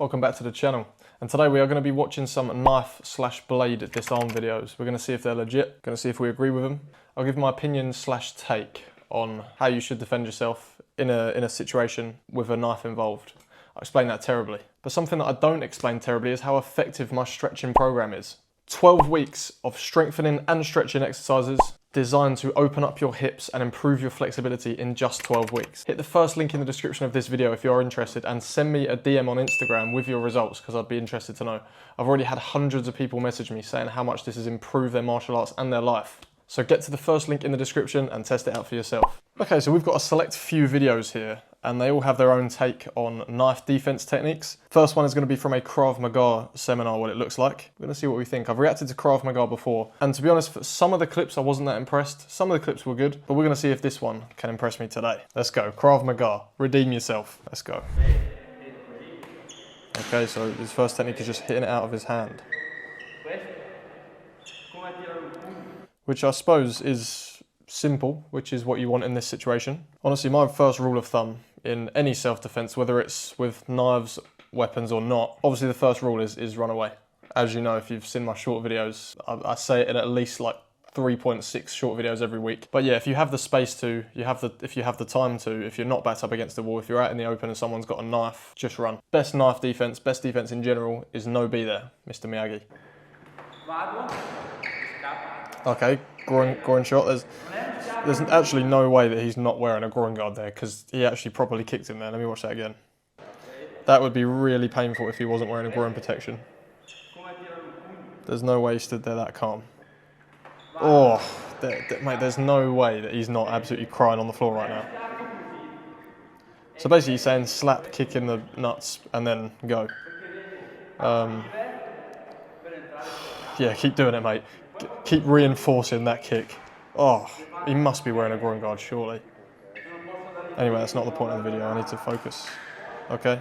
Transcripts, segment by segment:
Welcome back to the channel, and today we are going to be watching some knife/blade disarm videos. We're going to see if they're legit, going to see if we agree with them. I'll give my opinion/take on how you should defend yourself in a situation with a knife involved. I explain that terribly, but something that I don't explain terribly is how effective my stretching program is. 12 weeks of strengthening and stretching exercises designed to open up your hips and improve your flexibility in just 12 weeks. Hit the first link in the description of this video if you're interested, and send me a DM on Instagram with your results, because I'd be interested to know. I've already had hundreds of people message me saying how much this has improved their martial arts and their life. So get to the first link in the description and test it out for yourself. Okay, so we've got a select few videos here, and they all have their own take on knife defense techniques. First one is going to be from a Krav Maga seminar, what it looks like. We're going to see what we think. I've reacted to Krav Maga before, and to be honest, for some of the clips I wasn't that impressed. Some of the clips were good, but we're going to see if this one can impress me today. Let's go. Krav Maga. Redeem yourself. Let's go. Okay, so his first technique is just hitting it out of his hand, which I suppose is simple, which is what you want in this situation. Honestly, my first rule of thumb in any self-defense, whether it's with knives, weapons or not, obviously the first rule is run away. As you know, if you've seen my short videos, I say it in at least like 3.6 short videos every week. But yeah, if you have the space to, if you have the time to, if you're not backed up against the wall, if you're out in the open and someone's got a knife, just run. Best knife defense, best defense in general is no be there, Mr. Miyagi. Okay, groin shot. There's actually no way that he's not wearing a groin guard there, because he actually properly kicked him there. Let me watch that again. That would be really painful if he wasn't wearing a groin protection. There's no way he stood there that calm. Oh, mate, there's no way that he's not absolutely crying on the floor right now. So basically he's saying slap, kick in the nuts, and then go. Yeah, keep doing it, mate. Keep reinforcing that kick. Oh, he must be wearing a groin guard, surely. Anyway, that's not the point of the video. I need to focus. Okay.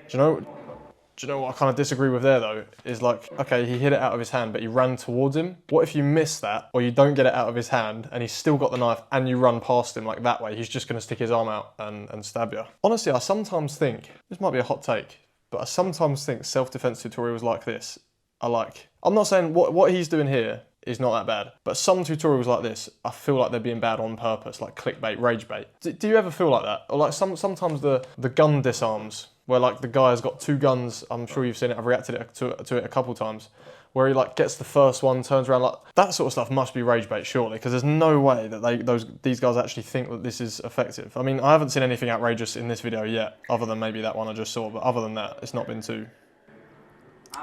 Do you know what I kind of disagree with there, though? Is like, okay, he hit it out of his hand, but he ran towards him. What if you miss that, or you don't get it out of his hand, and he's still got the knife, and you run past him like that way? He's just going to stick his arm out and stab you. Honestly, I sometimes think, this might be a hot take, but I sometimes think self-defense tutorials like this are like, I'm not saying what he's doing here is not that bad, but some tutorials like this, I feel like they're being bad on purpose, like clickbait, rage bait. Do you ever feel like that? Or like sometimes the gun disarms, where like the guy has got two guns, I'm sure you've seen it, I've reacted to it a couple times, where he like gets the first one, turns around, like that sort of stuff must be rage bait, surely, because there's no way that these guys actually think that this is effective. I mean, I haven't seen anything outrageous in this video yet, other than maybe that one I just saw, but other than that, it's not been too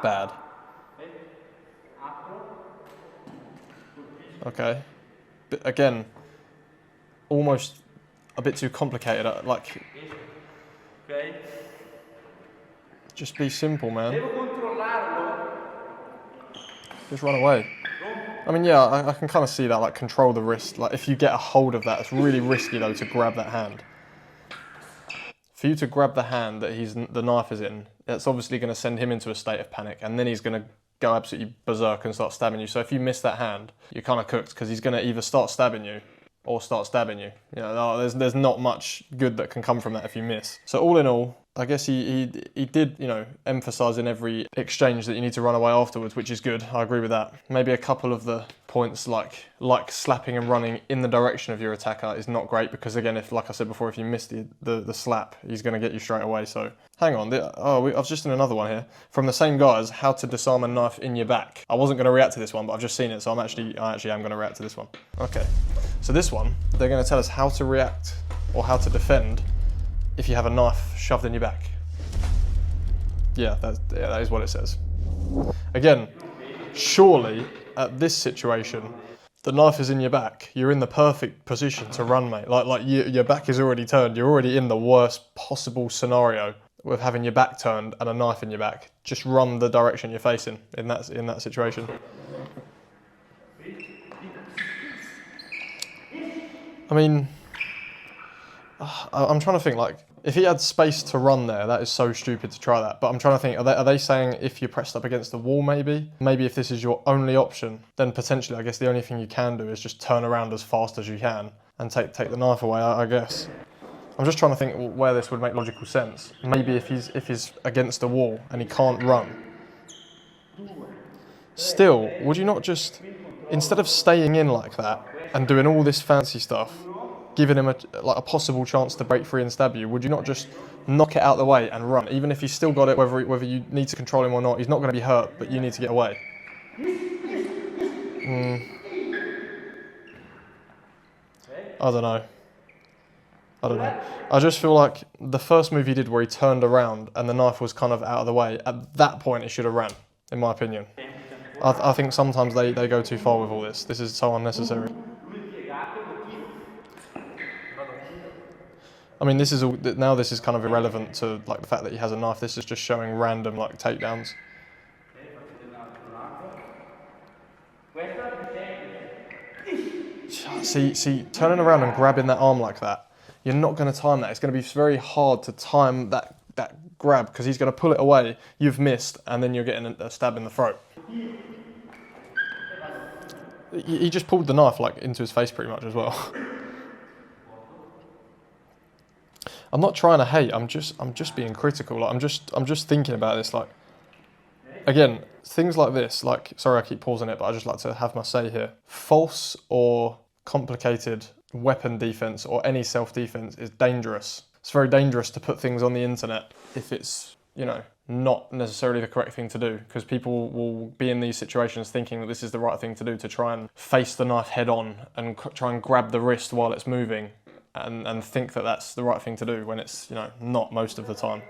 bad. Okay, but again, almost a bit too complicated. Like, just be simple, man. Just run away. I mean, yeah, I can kind of see that, like, control the wrist. Like, if you get a hold of that, it's really risky, though, to grab that hand. For you to grab the hand that the knife is in, that's obviously going to send him into a state of panic, and then he's going to go absolutely berserk and start stabbing you. So if you miss that hand, you're kind of cooked, because he's going to either start stabbing you or start stabbing you. You know, there's not much good that can come from that if you miss. So all in all, I guess he did, you know, emphasize in every exchange that you need to run away afterwards, which is good. I agree with that. Maybe a couple of the points like slapping and running in the direction of your attacker is not great, because again, if, like I said before, if you miss the slap, he's going to get you straight away. So hang on, I've just done another one here from the same guys, how to disarm a knife in your back. I wasn't going to react to this one, but I've just seen it, so I actually am going to react to this one. Okay, so this one, they're going to tell us how to react or how to defend if you have a knife shoved in your back. Yeah, that is what it says. Again, surely at this situation, the knife is in your back. You're in the perfect position to run, mate. Like your back is already turned. You're already in the worst possible scenario with having your back turned and a knife in your back. Just run the direction you're facing in that situation. I mean, I'm trying to think, like, if he had space to run there, that is so stupid to try that. But I'm trying to think, are they saying if you're pressed up against the wall, maybe? Maybe if this is your only option, then potentially, I guess the only thing you can do is just turn around as fast as you can and take the knife away, I guess. I'm just trying to think where this would make logical sense. Maybe if he's against a wall and he can't run. Still, would you not just, instead of staying in like that and doing all this fancy stuff, giving him a possible chance to break free and stab you, would you not just knock it out of the way and run? Even if he's still got it, whether you need to control him or not, he's not going to be hurt, but you need to get away. I don't know. I just feel like the first move he did where he turned around and the knife was kind of out of the way, at that point he should have ran, in my opinion. I think sometimes they go too far with all this. This is so unnecessary. I mean, this is now this is kind of irrelevant to like the fact that he has a knife. This is just showing random like takedowns. See, turning around and grabbing that arm like that, you're not going to time that. It's going to be very hard to time that grab because he's going to pull it away. You've missed, and then you're getting a stab in the throat. He just pulled the knife like into his face pretty much as well. I'm not trying to hate. I'm just being critical. Like I'm just thinking about this. Like again, things like this. Like sorry, I keep pausing it, but I just like to have my say here. False or complicated weapon defense or any self-defense is dangerous. It's very dangerous to put things on the internet if it's, you know, not necessarily the correct thing to do, because people will be in these situations thinking that this is the right thing to do, to try and face the knife head on and try and grab the wrist while it's moving and think that that's the right thing to do when it's, you know, not most of the time.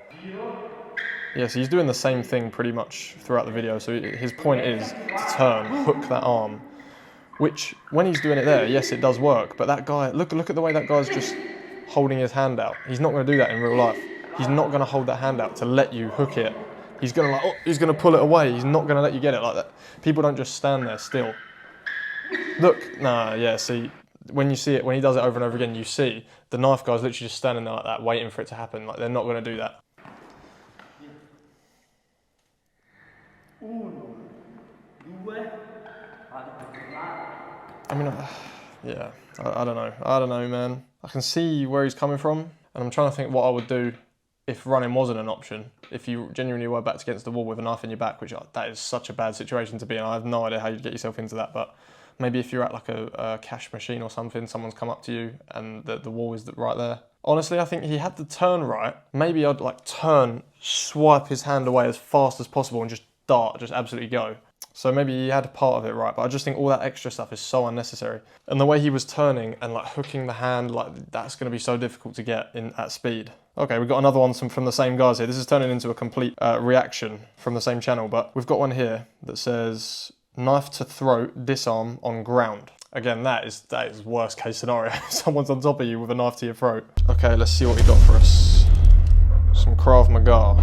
Yeah, so he's doing the same thing pretty much throughout the video. So his point is to turn, hook that arm, which when he's doing it there, yes, it does work. But that guy, look at the way that guy's just holding his hand out. He's not going to do that in real life. He's not going to hold that hand out to let you hook it. He's going to he's going to pull it away. He's not going to let you get it like that. People don't just stand there still. Look, nah, yeah, see, when you see it, when he does it over and over again, you see the knife guy's literally just standing there like that, waiting for it to happen. Like they're not going to do that. I mean, yeah, I don't know. I don't know, man. I can see where he's coming from, and I'm trying to think what I would do if running wasn't an option. If you genuinely were backed against the wall with a knife in your back, which that is such a bad situation to be in. I have no idea how you'd get yourself into that, but maybe if you're at like a cash machine or something, someone's come up to you and the wall is right there. Honestly, I think he had to turn right. Maybe I'd like turn, swipe his hand away as fast as possible and just dart, just absolutely go. So maybe he had part of it right, but I just think all that extra stuff is so unnecessary. And the way he was turning and like hooking the hand, like that's going to be so difficult to get in at speed. Okay, we've got another one from the same guys here. This is turning into a complete reaction from the same channel, but we've got one here that says knife to throat, disarm on ground. Again, that is worst case scenario. Someone's on top of you with a knife to your throat. Okay, let's see what he got for us. Some Krav Maga.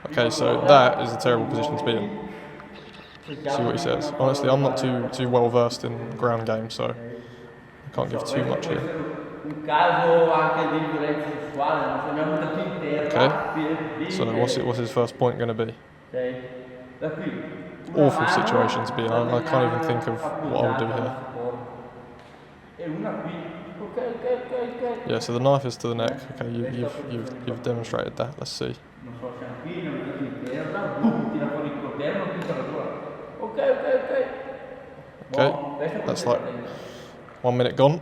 Okay, so that is a terrible position to be in. See what he says. Honestly, I'm not too well versed in ground games, so I can't give too much here. Okay, so what's his first point going to be? Awful situation to be in. I can't even think of what I would do here. Yeah, so the knife is to the neck. Okay, you've demonstrated that. Let's see. Okay, that's like 1 minute gone.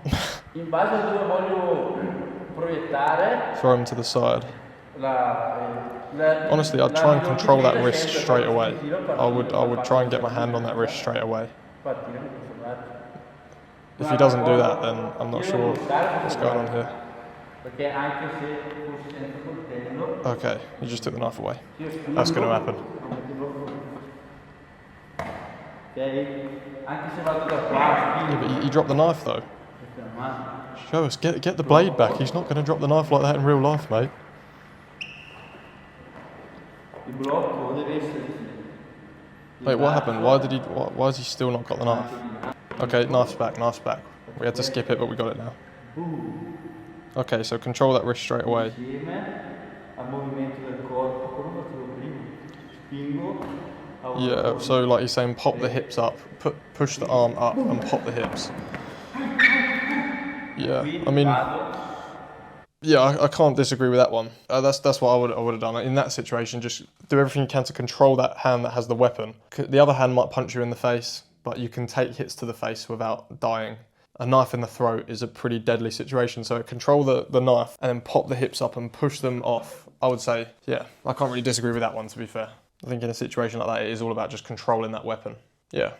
Throw him to the side. Honestly, I'd try and control that wrist straight away. I would try and get my hand on that wrist straight away. If he doesn't do that, then I'm not sure what's going on here. Okay, he just took the knife away. That's going to happen. Yeah, but he dropped the knife though. Show us, get the blade back. He's not going to drop the knife like that in real life, mate. Wait, what happened? Why has he still not got the knife? Okay, knife's back. We had to skip it, but we got it now. Okay, so control that wrist straight away. Yeah, so like he's saying, pop the hips up, push the arm up and pop the hips. Yeah, I mean, yeah, I can't disagree with that one. That's what I would have done in that situation. Just do everything you can to control that hand that has the weapon. The other hand might punch you in the face, but you can take hits to the face without dying. A knife in the throat is a pretty deadly situation, so control the knife and then pop the hips up and push them off. I would say, yeah, I can't really disagree with that one, to be fair. I think in a situation like that, it is all about just controlling that weapon. Yeah,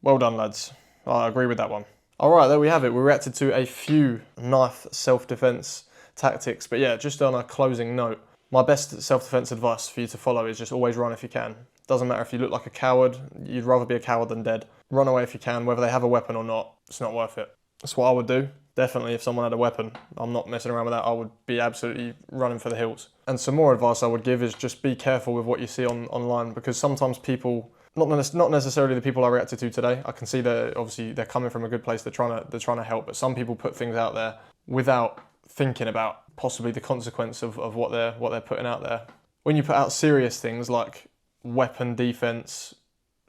well done, lads. I agree with that one. All right, there we have it. We reacted to a few knife self-defense tactics, but yeah, just on a closing note, my best self-defense advice for you to follow is just always run if you can. Doesn't matter if you look like a coward, you'd rather be a coward than dead. Run away if you can, whether they have a weapon or not, it's not worth it. That's what I would do. Definitely if someone had a weapon, I'm not messing around with that, I would be absolutely running for the hills. And some more advice I would give is just be careful with what you see online, because sometimes people, not necessarily the people I reacted to today, I can see that obviously they're coming from a good place, they're trying to help, but some people put things out there without thinking about possibly the consequence of what they're putting out there. When you put out serious things like weapon defense,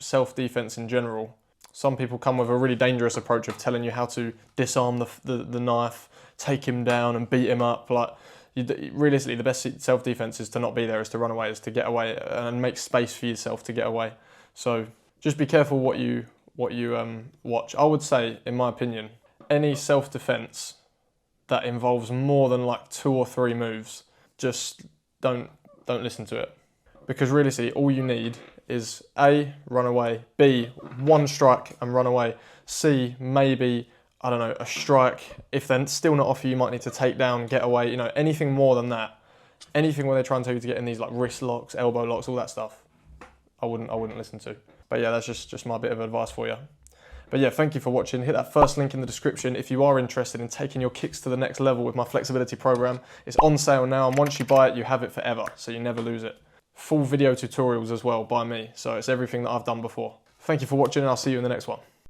self-defense in general, some people come with a really dangerous approach of telling you how to disarm the knife, take him down and beat him up. Like, realistically, the best self-defense is to not be there, is to run away, is to get away and make space for yourself to get away. So just be careful what you watch. I would say, in my opinion, any self-defense that involves more than like 2 or 3 moves, just don't listen to it. Because realistically, all you need is A, run away, B, 1 strike and run away, C, maybe, I don't know, a strike. If they're still not off you, you might need to take down, get away, you know, anything more than that. Anything where they're trying to tell you to get in these like wrist locks, elbow locks, all that stuff, I wouldn't listen to. But yeah, that's just my bit of advice for you. But yeah, thank you for watching. Hit that first link in the description if you are interested in taking your kicks to the next level with my flexibility program. It's on sale now, and once you buy it, you have it forever, so you never lose it. Full video tutorials as well by me, so it's everything that I've done before. Thank you for watching, and I'll see you in the next one.